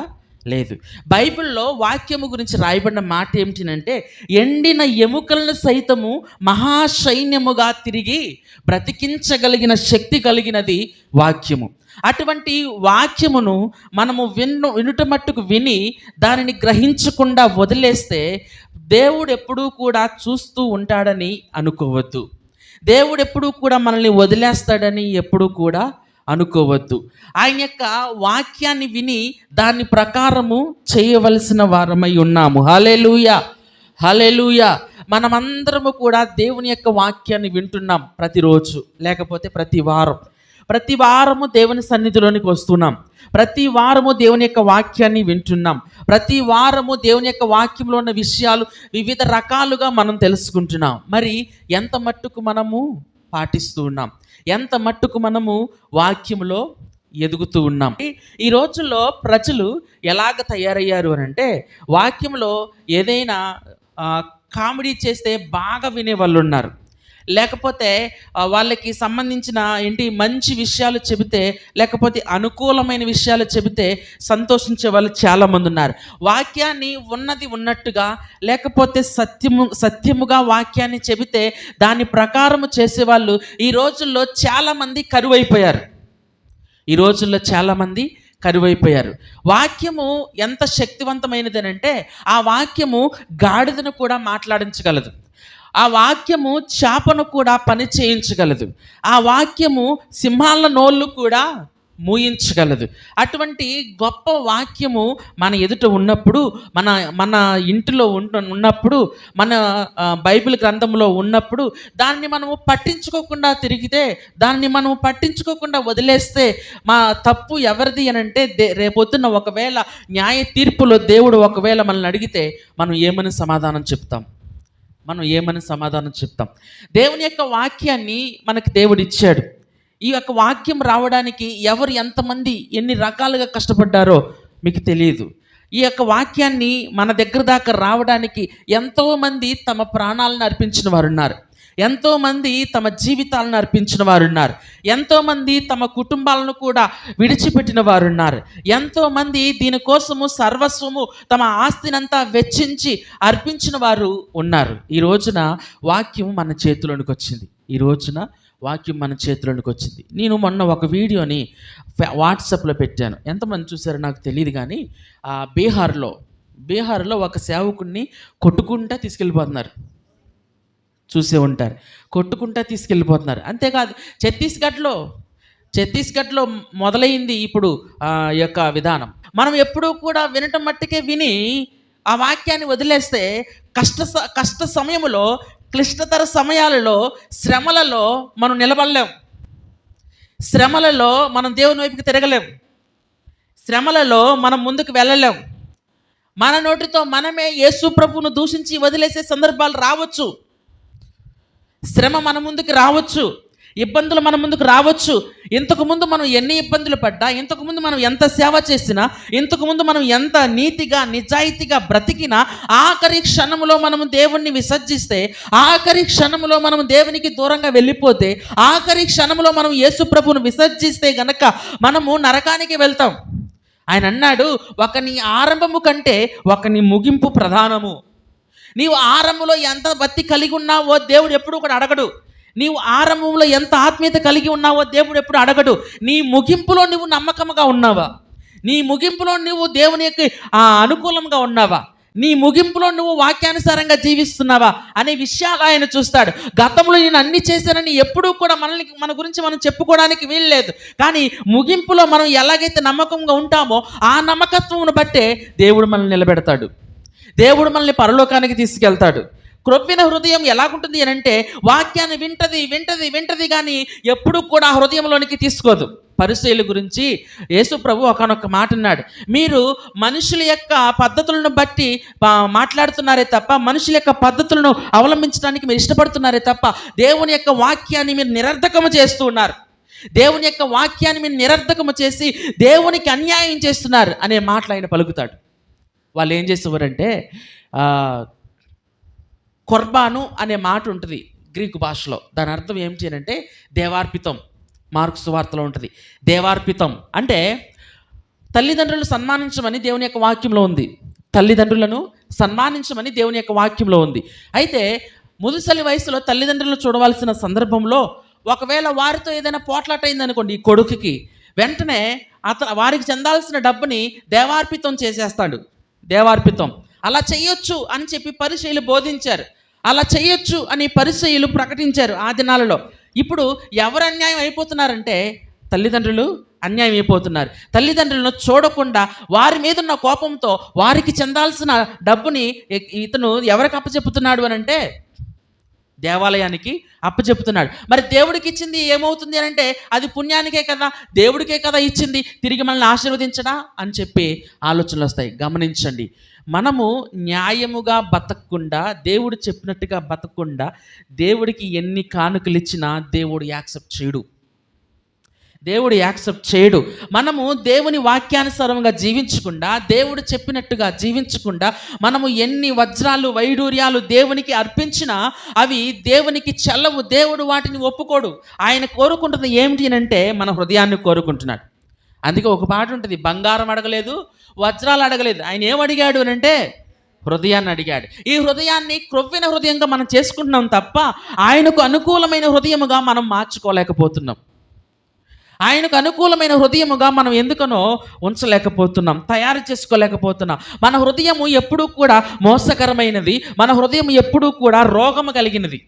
లేదు. బైబిల్లో వాక్యము గురించి రాయబడిన మాట ఏమిటంటే, ఎండిన ఎముకలను సైతము మహాసైన్యముగా తిరిగి బ్రతికించగలిగిన శక్తి కలిగినది వాక్యము. అటువంటి వాక్యమును మనము వినుట మట్టుకు విని దానిని గ్రహించకుండా వదిలేస్తే దేవుడు ఎప్పుడూ కూడా చూస్తూ ఉంటాడని అనుకోవద్దు. దేవుడు ఎప్పుడూ కూడా మనల్ని వదిలేస్తాడని ఎప్పుడూ కూడా అనుకోవద్దు. ఆయన యొక్క వాక్యాన్ని విని దాని ప్రకారము చేయవలసిన వారమై ఉన్నాము. హల్లెలూయా, హల్లెలూయా. మనమందరము కూడా దేవుని యొక్క వాక్యాన్ని వింటున్నాం ప్రతిరోజు, లేకపోతే ప్రతి వారం. ప్రతి వారము దేవుని సన్నిధిలోనికి వస్తున్నాం. ప్రతి వారము దేవుని యొక్క వాక్యాన్ని వింటున్నాం. ప్రతి వారము దేవుని యొక్క వాక్యంలో ఉన్న విషయాలు వివిధ రకాలుగా మనం తెలుసుకుంటున్నాం. మరి ఎంత మట్టుకు మనము పాటిస్తూ ఉన్నాం? ఎంత మట్టుకు మనము వాక్యంలో ఎదుగుతూ ఉన్నాం? ఈ రోజుల్లో ప్రజలు ఎలాగ తయారయ్యారు అని అంటే, వాక్యంలో ఏదైనా కామెడీ చేస్తే బాగా వినే వాళ్ళు ఉన్నారు. లేకపోతే వాళ్ళకి సంబంధించిన మంచి విషయాలు చెబితే, లేకపోతే అనుకూలమైన విషయాలు చెబితే సంతోషించే వాళ్ళు చాలామంది ఉన్నారు. వాక్యాన్ని ఉన్నది ఉన్నట్టుగా, లేకపోతే సత్యముగా వాక్యాన్ని చెబితే దాని ప్రకారము చేసేవాళ్ళు ఈ రోజుల్లో చాలామంది కరువైపోయారు. ఈ రోజుల్లో చాలామంది కరువైపోయారు. వాక్యము ఎంత శక్తివంతమైనదనంటే, ఆ వాక్యము గాడిదను కూడా మాట్లాడించగలదు. ఆ వాక్యము చేపను కూడా పని చేయించగలదు. ఆ వాక్యము సింహాల నోళ్ళు కూడా మూయించగలదు. అటువంటి గొప్ప వాక్యము మన ఎదుట ఉన్నప్పుడు, మన ఇంటిలో ఉన్నప్పుడు, మన బైబిల్ గ్రంథంలో ఉన్నప్పుడు, దాన్ని మనము పట్టించుకోకుండా తిరిగితే, దాన్ని మనము పట్టించుకోకుండా వదిలేస్తే మా తప్పు ఎవరిది అని అంటే, రేపొద్దున ఒకవేళ న్యాయ తీర్పులో దేవుడు ఒకవేళ మనల్ని అడిగితే మనం ఏమని సమాధానం చెప్తాం? దేవుని యొక్క వాక్యాన్ని మనకి దేవుడు ఇచ్చాడు. ఈ యొక్క వాక్యం రావడానికి ఎవరు ఎంతమంది ఎన్ని రకాలుగా కష్టపడ్డారో మీకు తెలియదు. ఈ యొక్క వాక్యాన్ని మన దగ్గర దాకా రావడానికి ఎంతోమంది తమ ప్రాణాలను అర్పించిన వారు ఉన్నారు. ఎంతోమంది తమ జీవితాలను అర్పించిన వారు ఉన్నారు. ఎంతోమంది తమ కుటుంబాలను కూడా విడిచిపెట్టిన వారు ఉన్నారు. ఎంతోమంది దీనికోసము సర్వస్వము తమ ఆస్తినంతా వెచ్చించి అర్పించిన వారు ఉన్నారు. ఈ రోజున వాక్యం మన చేతిలోనికి వచ్చింది. నేను మొన్న ఒక వీడియోని వాట్సాప్లో పెట్టాను. ఎంతమంది చూసారో నాకు తెలియదు, కానీ బీహార్లో ఒక సేవకుడిని కొట్టుకుంటా తీసుకెళ్ళిపోతున్నారు. చూసే ఉంటారు. కొట్టుకుంటా తీసుకెళ్ళిపోతున్నారు. అంతేకాదు, ఛత్తీస్గఢ్లో మొదలైంది ఇప్పుడు యొక్క విధానం. మనం ఎప్పుడూ కూడా వినటం మట్టుకే విని ఆ వాక్యాన్ని వదిలేస్తే కష్ట సమయంలో, క్లిష్టతర సమయాలలో, శ్రమలలో మనం నిలబడలేం. శ్రమలలో మనం దేవుని వైపుకి తిరగలేం. శ్రమలలో మనం ముందుకు వెళ్ళలేం. మన నోటితో మనమే యేసు ప్రభువును దూషించి వదిలేసే సందర్భాలు రావచ్చు. శ్రమ మన ముందుకు రావచ్చు. ఇబ్బందులు మన ముందుకు రావచ్చు. ఇంతకుముందు మనం ఎన్ని ఇబ్బందులు పడ్డా, ఇంతకుముందు మనం ఎంత సేవ చేసినా, ఇంతకుముందు మనం ఎంత నీతిగా నిజాయితీగా బ్రతికినా, ఆఖరి క్షణంలో మనము దేవుణ్ణి విసర్జిస్తే, ఆఖరి క్షణంలో మనం దేవునికి దూరంగా వెళ్ళిపోతే, ఆఖరి క్షణంలో మనం యేసు ప్రభువును విసర్జిస్తే గనక మనము నరకానికి వెళ్తాం. ఆయన అన్నాడు, ఒకని ఆరంభము కంటే ఒకని ముగింపు ప్రధానము. నీవు ఆరంభంలో ఎంత భక్తి కలిగి ఉన్నావో దేవుడు ఎప్పుడు కూడా అడగడు. నీవు ఆరంభంలో ఎంత ఆత్మీయత కలిగి ఉన్నావో దేవుడు ఎప్పుడు అడగడు. నీ ముగింపులో నువ్వు నమ్మకంగా ఉన్నావా? నీ ముగింపులో నువ్వు దేవునికి అనుకూలంగా ఉన్నావా? నీ ముగింపులో నువ్వు వాక్యానుసారంగా జీవిస్తున్నావా అనే విషయాలు ఆయన చూస్తాడు. గతంలో నేను అన్ని చేశానని ఎప్పుడూ కూడా మన గురించి మనం చెప్పుకోవడానికి వీల్లేదు. కానీ ముగింపులో మనం ఎలాగైతే నమ్మకంగా ఉంటామో ఆ నమ్మకత్వమును బట్టే దేవుడు మనల్ని నిలబెడతాడు. దేవుడు మనల్ని పరలోకానికి తీసుకెళ్తాడు. క్రొవ్విన హృదయం ఎలాగుంటుంది అని అంటే, వాక్యాన్ని వింటది కానీ ఎప్పుడు కూడా హృదయంలోనికి తీసుకోదు. పరిసయ్యుల గురించి యేసు ప్రభు ఒకానొక మాట అన్నాడు, మీరు మనుషుల యొక్క పద్ధతులను బట్టి మాట్లాడుతున్నారే తప్ప, మనుషుల యొక్క పద్ధతులను అవలంబించడానికి మీరు ఇష్టపడుతున్నారే తప్ప, దేవుని యొక్క వాక్యాన్ని మీరు నిరర్ధకము చేస్తూ ఉన్నారు. దేవుని యొక్క వాక్యాన్ని మీరు నిరర్ధకము చేసి దేవునికి అన్యాయం చేస్తున్నారు అనే మాటలు ఆయన పలుకుతాడు. వాళ్ళు ఏం చేసేవారంటే, కొర్బాను అనే మాట ఉంటుంది గ్రీకు భాషలో. దాని అర్థం ఏమిటి అంటే దేవార్పితం. మార్కు సువార్తలో ఉంటుంది. దేవార్పితం అంటే తల్లిదండ్రులను సన్మానించమని దేవుని యొక్క వాక్యంలో ఉంది. తల్లిదండ్రులను సన్మానించమని దేవుని యొక్క వాక్యంలో ఉంది. అయితే ముదుసలి వయసులో తల్లిదండ్రులను చూడవలసిన సందర్భంలో ఒకవేళ వారితో ఏదైనా పోట్లాట అయిందనుకోండి, ఈ కొడుకుకి వెంటనే వారికి చెందాల్సిన డబ్బుని దేవార్పితం చేసేస్తాడు. దేవార్పితం అలా చేయొచ్చు అని చెప్పి పరిసయ్యులు బోధించారు. అలా చేయొచ్చు అని పరిసయ్యులు ప్రకటించారు ఆ దినాలలో. ఇప్పుడు ఎవరు అన్యాయం అయిపోతున్నారంటే, తల్లిదండ్రులు అన్యాయం అయిపోతున్నారు. తల్లిదండ్రులను చూడకుండా వారి మీద ఉన్న కోపంతో వారికి చెందాల్సిన డబ్బుని ఇతను ఎవరికి అప్పచెప్పుతున్నాడు అని అంటే దేవాలయానికి అప్పచెప్పుతున్నాడు. మరి దేవుడికి ఇచ్చింది ఏమవుతుంది అని అంటే అది పుణ్యానికే కదా, దేవుడికే కదా ఇచ్చింది, తిరిగి మనల్ని ఆశీర్వదించడా అని చెప్పి ఆలోచనలు వస్తాయి. గమనించండి, మనము న్యాయముగా బతకకుండా, దేవుడు చెప్పినట్టుగా బతకకుండా దేవుడికి ఎన్ని కానుకలు ఇచ్చినా దేవుడు యాక్సెప్ట్ చేయడు. దేవుడు యాక్సెప్ట్ చేయడు. మనము దేవుని వాక్యానుసారంగా జీవించకుండా, దేవుడు చెప్పినట్టుగా జీవించకుండా, మనము ఎన్ని వజ్రాలు వైడూర్యాలు దేవునికి అర్పించినా అవి దేవునికి చెల్లవు. దేవుడు వాటిని ఒప్పుకోడు. ఆయన కోరుకుంటున్నది ఏమిటి అంటే మన హృదయాన్ని కోరుకుంటున్నాడు. అందుకే ఒక పాట ఉంటుంది, బంగారం అడగలేదు, వజ్రాలు అడగలేదు, ఆయన ఏం అడిగాడు అని అంటే హృదయాన్ని అడిగాడు. ఈ హృదయాన్ని క్రొవ్విన హృదయంగా మనం చేసుకుంటున్నాం తప్ప ఆయనకు అనుకూలమైన హృదయముగా మనం మార్చుకోలేకపోతున్నాం. ఆయనకు అనుకూలమైన హృదయముగా మనం ఎందుకనో ఉంచలేకపోతున్నాం, తయారు చేసుకోలేకపోతున్నాం. మన హృదయము ఎప్పుడూ కూడా మోసకరమైనది, మన హృదయం ఎప్పుడూ కూడా రోగము కలిగినది.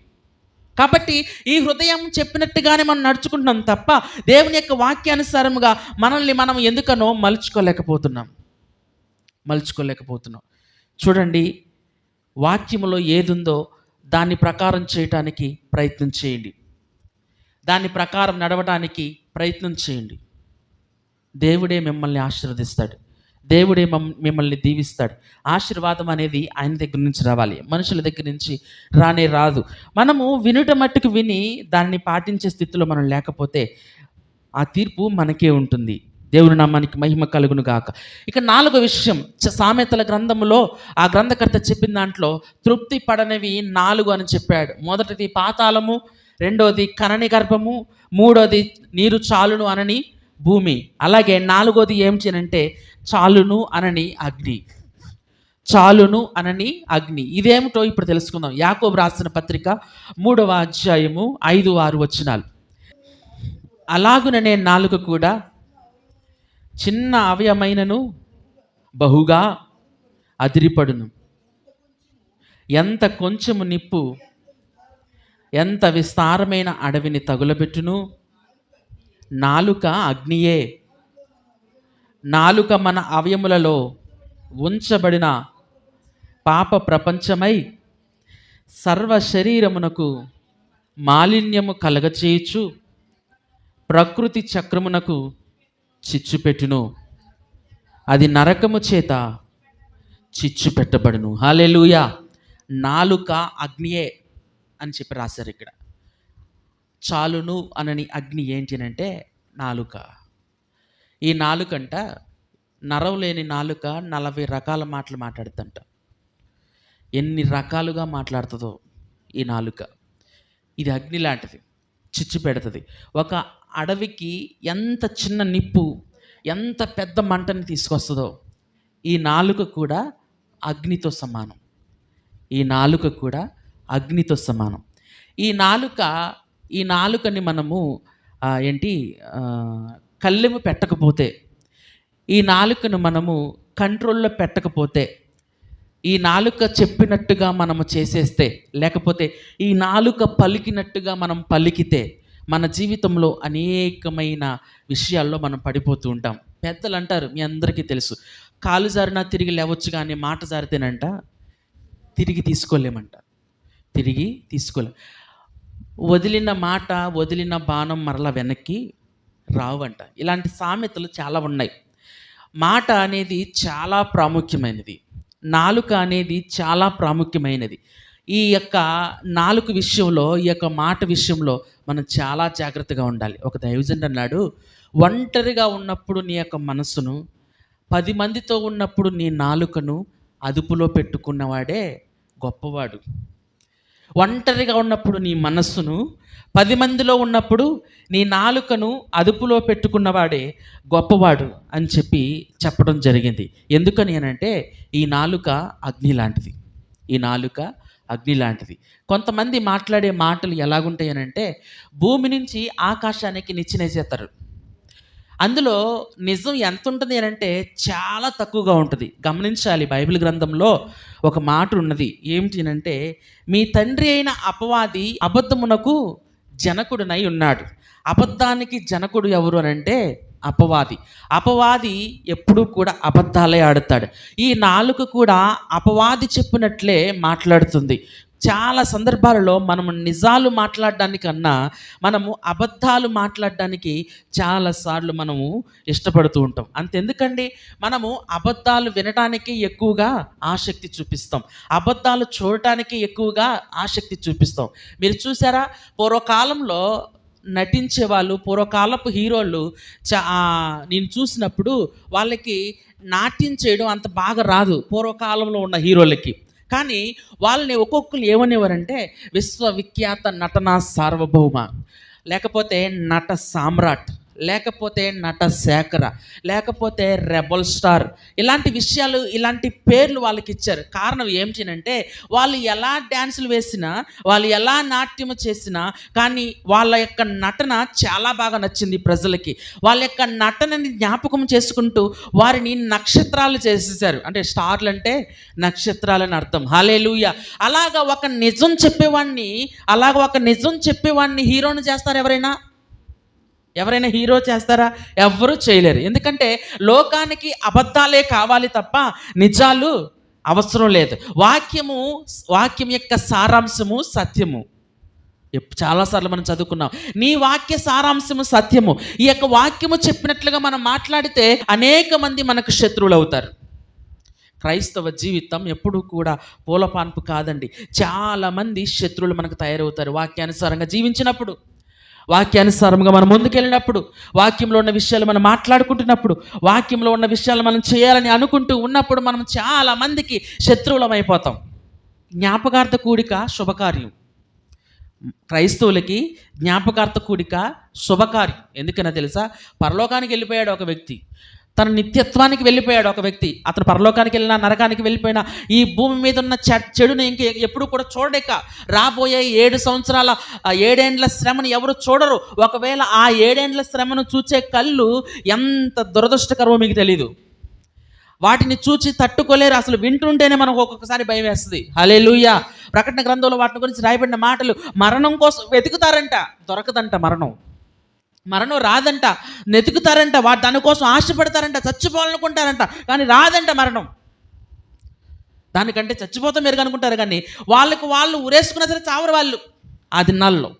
కాబట్టి ఈ హృదయం చెప్పినట్టుగానే మనం నడుచుకుంటున్నాం తప్ప దేవుని యొక్క వాక్యానుసారముగా మనల్ని మనం ఎందుకనో మలుచుకోలేకపోతున్నాం. చూడండి, వాక్యములో ఏదుందో దాని ప్రకారం చేయటానికి ప్రయత్నం చేయండి. దాని ప్రకారం నడవడానికి ప్రయత్నం చేయండి. దేవుడే మిమ్మల్ని ఆశీర్వదిస్తాడు. దేవుడే మిమ్మల్ని దీవిస్తాడు. ఆశీర్వాదం అనేది ఆయన దగ్గర నుంచి రావాలి, మనుషుల దగ్గర నుంచి రాదు. మనము వినుట మట్టుకు విని దాన్ని పాటించే స్థితిలో మనం లేకపోతే ఆ తీర్పు మనకే ఉంటుంది. దేవుని నామానికి మహిమ కలుగును గాక. ఇక 4వ విషయం, సామెతల గ్రంథములో ఆ గ్రంథకర్త చెప్పిన దాంట్లో తృప్తి పడనివి 4 అని చెప్పాడు. మొదటిది పాతాళము, రెండోది కనని గర్భము, మూడోది నీరు చాలును అనని భూమి, అలాగే 4వది ఏమిటి అంటే చాలును అనని అగ్ని. ఇదేమిటో ఇప్పుడు తెలుసుకుందాం. యాకోబు రాసిన పత్రిక 3వ అధ్యాయము 5-6 వచనాలు. అలాగుననే నాలుక కూడా చిన్న అవయమైనను బహుగా అదిరిపడును. ఎంత కొంచెము నిప్పు ఎంత విస్తారమైన అడవిని తగులబెట్టును. నాలుక అగ్నియే. నాలుక మన అవయములలో ఉంచబడిన పాప ప్రపంచమై సర్వ శరీరమునకు మాలిన్యము కలగచేయుచు ప్రకృతి చక్రమునకు చిచ్చు పెట్టును. అది నరకము చేత చిచ్చు పెట్టబడును. హల్లెలూయా. నాలుక అగ్నియే అని చెప్పి రాశారు ఇక్కడ. చాలును అనని అగ్ని ఏంటి అంటే నాలుక. ఈ నాలుకంట నరం లేని నాలుక 40 రకాల మాటలు మాట్లాడుతుంట. ఎన్ని రకాలుగా మాట్లాడుతుందో ఈ నాలుక. ఇది అగ్ని లాంటిది, చిచ్చు పెడుతుంది. ఒక అడవికి ఎంత చిన్న నిప్పు, ఎంత పెద్ద మంటని తీసుకొస్తుందో ఈ నాలుక కూడా అగ్నితో సమానం. ఈ నాలుకని మనము కళ్ళెము పెట్టకపోతే, ఈ నాలుకను మనము కంట్రోల్లో పెట్టకపోతే, ఈ నాలుక చెప్పినట్టుగా మనము చేసేస్తే, లేకపోతే ఈ నాలుక పలికినట్టుగా మనం పలికితే మన జీవితంలో అనేకమైన విషయాల్లో మనం పడిపోతూ ఉంటాం. పెద్దలు అంటారు, మీ అందరికీ తెలుసు, కాలు జారినా తిరిగి లేవచ్చు, కానీ మాట జారితేనంట తిరిగి తీసుకోలేం. వదిలిన మాట, వదిలిన బాణం మరలా వెనక్కి రావంట. ఇలాంటి సామెతలు చాలా ఉన్నాయి. మాట అనేది చాలా ప్రాముఖ్యమైనది, నాలుక అనేది చాలా ప్రాముఖ్యమైనది. ఈ యొక్క నాలుక విషయంలో, ఈ యొక్క మాట విషయంలో మనం చాలా జాగ్రత్తగా ఉండాలి. ఒక దైవజనుడు అన్నాడు, ఒంటరిగా ఉన్నప్పుడు నీ యొక్క మనసును, 10 మందితో ఉన్నప్పుడు నీ నాలుకను అదుపులో పెట్టుకున్నవాడే గొప్పవాడు. ఒంటరిగా ఉన్నప్పుడు నీ మనస్సును, 10 మందిలో ఉన్నప్పుడు నీ నాలుకను అదుపులో పెట్టుకున్నవాడే గొప్పవాడు అని చెప్పడం జరిగింది. ఎందుకని అనంటే ఈ నాలుక అగ్ని లాంటిది. కొంతమంది మాట్లాడే మాటలు ఎలాగుంటాయి అనంటే భూమి నుంచి ఆకాశానికి నిచ్చినేసేస్తారు. అందులో నిజం ఎంత ఉంటుంది అని అంటే చాలా తక్కువగా ఉంటుంది. గమనించాలి, బైబిల్ గ్రంథంలో ఒక మాట ఉన్నది. ఏమిటి అంటే, మీ తండ్రి అయిన అపవాది అబద్ధమునకు జనకుడునై ఉన్నాడు. అబద్ధానికి జనకుడు ఎవరు అని అంటే అపవాది. అపవాది ఎప్పుడూ కూడా అబద్ధాలే ఆడతాడు. ఈ నాలుక కూడా అపవాది చెప్పినట్లే మాట్లాడుతుంది. చాలా సందర్భాలలో మనము నిజాలు మాట్లాడడానికన్నా మనము అబద్ధాలు మాట్లాడడానికి చాలాసార్లు మనము ఇష్టపడుతూ ఉంటాం. అంతెందుకండి, మనము అబద్ధాలు వినడానికి ఎక్కువగా ఆసక్తి చూపిస్తాం, అబద్ధాలు చూడటానికి ఎక్కువగా ఆసక్తి చూపిస్తాం. మీరు చూసారా, పూర్వకాలంలో నటించే వాళ్ళు, పూర్వకాలపు హీరోలు నేను చూసినప్పుడు వాళ్ళకి నాట్యం చేయడం అంత బాగా రాదు పూర్వకాలంలో ఉన్న హీరోలకి. కానీ వాళ్ళని ఒక్కొక్కరు ఏమనేవారంటే విశ్వవిఖ్యాత నటనా సార్వభౌమ, లేకపోతే నట సామ్రాట్, లేకపోతే నట శేఖర, లేకపోతే రెబల్ స్టార్, ఇలాంటి విషయాలు, ఇలాంటి పేర్లు వాళ్ళకి ఇచ్చారు. కారణం ఏమిటంటే వాళ్ళు ఎలా డ్యాన్సులు వేసినా, వాళ్ళు ఎలా నాట్యం చేసినా కానీ వాళ్ళ యొక్క నటన చాలా బాగా నచ్చింది ప్రజలకి. వాళ్ళ యొక్క నటనని జ్ఞాపకం చేసుకుంటూ వారిని నక్షత్రాలు చేసేసారు. అంటే స్టార్లు అంటే నక్షత్రాలని అర్థం. హల్లెలూయా. అలాగా ఒక నిజం చెప్పేవాడిని హీరోని చేస్తారు ఎవరైనా హీరో చేస్తారా? ఎవ్వరూ చేయలేరు. ఎందుకంటే లోకానికి అబద్ధాలే కావాలి తప్ప నిజాలు అవసరం లేదు. వాక్యం యొక్క సారాంశము సత్యము. చాలాసార్లు మనం చదువుకున్నాం, నీ వాక్య సారాంశము సత్యము. ఈ యొక్క వాక్యము చెప్పినట్లుగా మనం మాట్లాడితే అనేక మంది మనకు శత్రువులు అవుతారు. క్రైస్తవ జీవితం ఎప్పుడూ కూడా పూలపాన్పు కాదండి. చాలామంది శత్రువులు మనకు తయారవుతారు వాక్యానుసారంగా జీవించినప్పుడు, వాక్యానుసారంగా మనం ముందుకెళ్ళినప్పుడు, వాక్యంలో ఉన్న విషయాలు మనం మాట్లాడుకుంటున్నప్పుడు, వాక్యంలో ఉన్న విషయాలు మనం చేయాలని అనుకుంటూ ఉన్నప్పుడు మనం చాలా మందికి శత్రువులం అయిపోతాం. జ్ఞాపకార్థ కూడిక శుభకార్యం. క్రైస్తవులకి జ్ఞాపకార్థ కూడిక శుభకార్యం. ఎందుకన్నా తెలుసా? పరలోకానికి వెళ్ళిపోయాడు ఒక వ్యక్తి, తన నిత్యత్వానికి వెళ్ళిపోయాడు ఒక వ్యక్తి. అతను పరలోకానికి వెళ్ళినా, నరకానికి వెళ్ళిపోయినా, ఈ భూమి మీద ఉన్న చెడుని ఎప్పుడు కూడా చూడలేక రాబోయే 7 సంవత్సరాల 7 ఏండ్ల శ్రమను ఎవరు చూడరు. ఒకవేళ ఆ 7 ఏండ్ల శ్రమను చూచే కళ్ళు ఎంత దురదృష్టకరమో మీకు తెలీదు. వాటిని చూచి తట్టుకోలేరు. అసలు వింటుంటేనే మనకు ఒక్కొక్కసారి భయం వేస్తుంది. హల్లెలూయా. ప్రకటన గ్రంథంలో వాటి గురించి రాయబడిన మాటలు, మరణం కోసం వెతుకుతారంట, దొరకదంట. మరణం రాదంట, వెతుకుతారంట, దానికోసం ఆశపడతారంట, చచ్చిపోవాలనుకుంటారంట, కానీ రాదంట మరణం. దానికంటే చచ్చిపోతాం మీరు అనుకుంటారు, కానీ వాళ్ళు ఉరేసుకున్నా సరే చావరు వాళ్ళు ఆ దినాల్లో.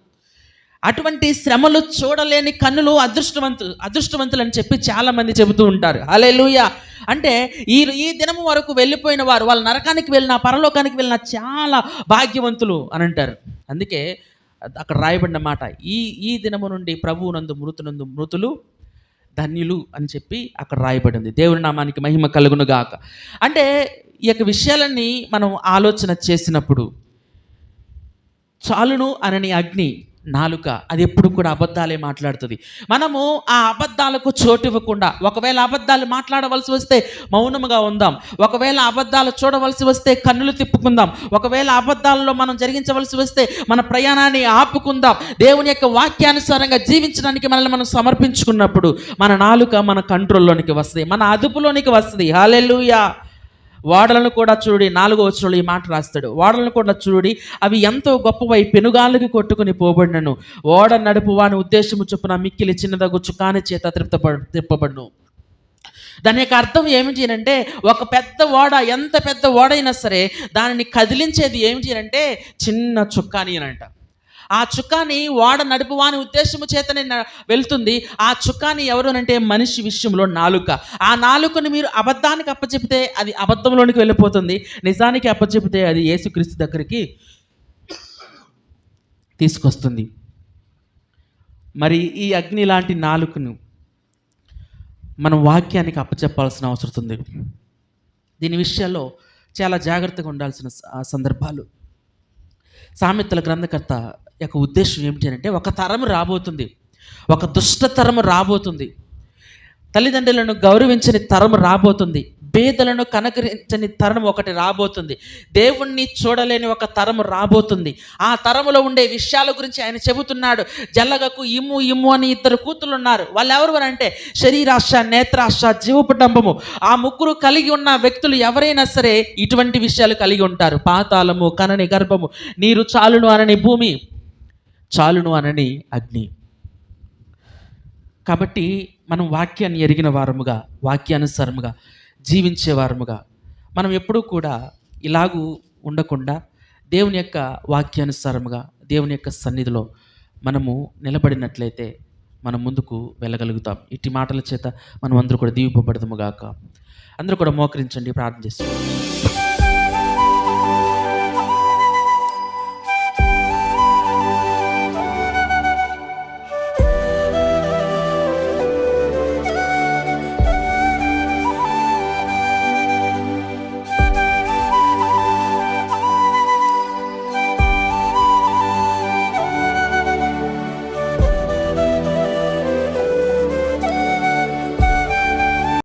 అటువంటి శ్రమలు చూడలేని కన్నులు అదృష్టవంతులు అని చెప్పి చాలామంది చెబుతూ ఉంటారు. హల్లెలూయా. అంటే ఈ దినము వరకు వెళ్ళిపోయిన వారు, వాళ్ళు నరకానికి వెళ్ళినా, పరలోకానికి వెళ్ళినా చాలా భాగ్యవంతులు అని అంటారు. అందుకే అక్కడ రాయబడిన మాట, ఈ దినము నుండి ప్రభువునందు మృతులు ధన్యులు అని చెప్పి అక్కడ రాయబడింది. దేవుని నామానికి మహిమ కలుగును గాక. అంటే ఈ యొక్క విషయాలన్నీ మనం ఆలోచన చేసినప్పుడు, చాలును అనని అగ్ని నాలుక, అది ఎప్పుడు కూడా అబద్ధాలే మాట్లాడుతుంది. మనము ఆ అబద్ధాలకు చోటు ఇవ్వకుండా, ఒకవేళ అబద్ధాలు మాట్లాడవలసి వస్తే మౌనముగా ఉందాం, ఒకవేళ అబద్ధాలు చూడవలసి వస్తే కన్నులు తిప్పుకుందాం, ఒకవేళ అబద్ధాలలో మనం జరిగించవలసి వస్తే మన ప్రయాణాన్ని ఆపుకుందాం. దేవుని యొక్క వాక్యానుసారంగా జీవించడానికి మనల్ని మనం సమర్పించుకున్నప్పుడు మన నాలుక మన కంట్రోల్లోనికి వస్తుంది, మన అదుపులోనికి వస్తుంది. హల్లెలూయా. ఓడలను కూడా చూడి, 4వ వచనంలో ఈ మాట రాస్తాడు, ఓడలను కూడా చూడి అవి ఎంతో గొప్పవై పెనుగాళ్ళకి కొట్టుకుని పోబడినను, ఓడ నడుపు వాని ఉద్దేశము చొప్పున మిక్కిలి చిన్నదగు చుక్కాని చేత తిప్పబడును. దాని యొక్క అర్థం ఏమిటి అంటే, ఒక పెద్ద ఓడ, ఎంత పెద్ద ఓడైనా సరే దానిని కదిలించేది ఏమిటి అంటే చిన్న చుక్కాని అని అంట. ఆ చుక్కాని ఓడ నడుపువాని ఉద్దేశము చేతనే వెళ్తుంది. ఆ చుక్కాని ఎవరు అంటే మనిషి విషయంలో నాలుక. ఆ నాలుకను మీరు అబద్ధానికి అప్పచెపితే అది అబద్ధంలోనికి వెళ్ళిపోతుంది, నిజానికి అప్పచెపితే అది యేసుక్రీస్తు దగ్గరికి తీసుకొస్తుంది. మరి ఈ అగ్ని లాంటి నాలుకను మనం వాక్యానికి అప్పచెప్పాల్సిన అవసరం ఉంది. దీని విషయాల్లో చాలా జాగ్రత్తగా ఉండాల్సిన సందర్భాలు. సామెతల గ్రంథకర్త యొక్క ఉద్దేశం ఏమిటి అంటే, ఒక తరం రాబోతుంది, ఒక దుష్టతరం రాబోతుంది, తల్లిదండ్రులను గౌరవించని తరం రాబోతుంది, పేదలను కనకరించని తరం ఒకటి రాబోతుంది, దేవుణ్ణి చూడలేని ఒక తరం రాబోతుంది. ఆ తరములో ఉండే విషయాల గురించి ఆయన చెబుతున్నాడు. జల్లగకు ఇమ్ము అని 2 కూతుళ్ళు ఉన్నారు. వాళ్ళు ఎవరు అంటే శరీరాశ, నేత్రాశ, జీవపుటంబము. ఆ ముగ్గురు కలిగి ఉన్న వ్యక్తులు ఎవరైనా సరే ఇటువంటి విషయాలు కలిగి ఉంటారు. పాతాళము, కనని గర్భము, నీరు చాలును అనని భూమి, చాలును అనని అగ్ని. కాబట్టి మనం వాక్యాన్ని ఎరిగిన వారముగా, వాక్యానుసారముగా జీవించే వారముగా, మనం ఎప్పుడూ కూడా ఇలాగూ ఉండకుండా దేవుని యొక్క వాక్యానుసారముగా, దేవుని యొక్క సన్నిధిలో మనము నిలబడినట్లయితే మనం ముందుకు వెళ్ళగలుగుతాం. ఇట్టి మాటల చేత మనం అందరూ కూడా దీవింపబడదుము గాక. అందరూ కూడా మోకరించండి, ప్రార్థన చేసుకోండి.